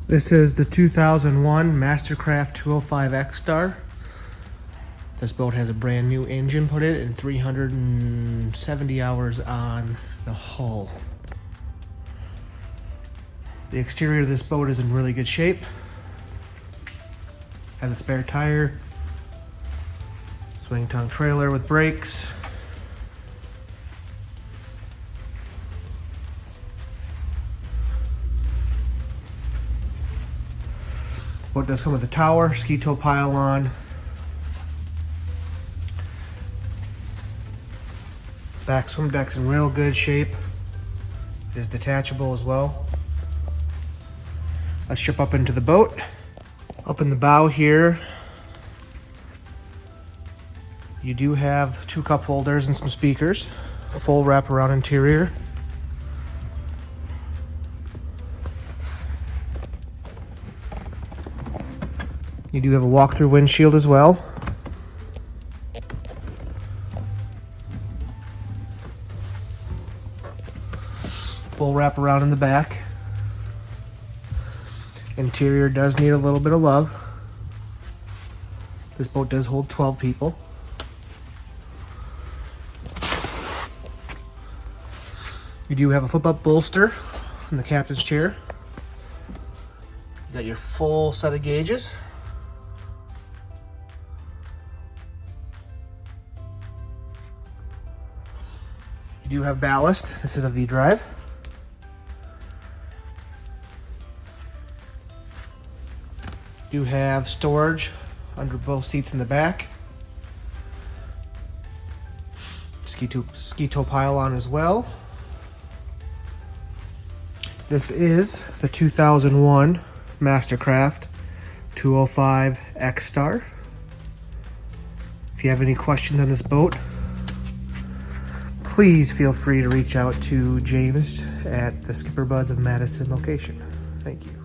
This is the 2001 MasterCraft 205 XStar. This boat has a brand new engine put in and 370 hours on the hull. The exterior of this boat is in really good shape. Has a spare tire, swing tongue trailer with brakes. Boat does come with a tower, ski tow pylon, back swim deck's in real good shape. It is detachable as well. Let's jump up into the boat. Up in the bow here, you do have 2 cup holders and some speakers. Full wraparound interior. You do have a walk-through windshield as well. Full wraparound in the back. Interior does need a little bit of love. This boat does hold 12 people. You do have a flip-up bolster in the captain's chair. You got your full set of gauges. You do have ballast. This is a V-drive. You do have storage under both seats in the back. Ski tow pylon as well. This is the 2001 MasterCraft 205 XStar. If you have any questions on this boat, please feel free to reach out to James at the SkipperBud's of Madison location. Thank you.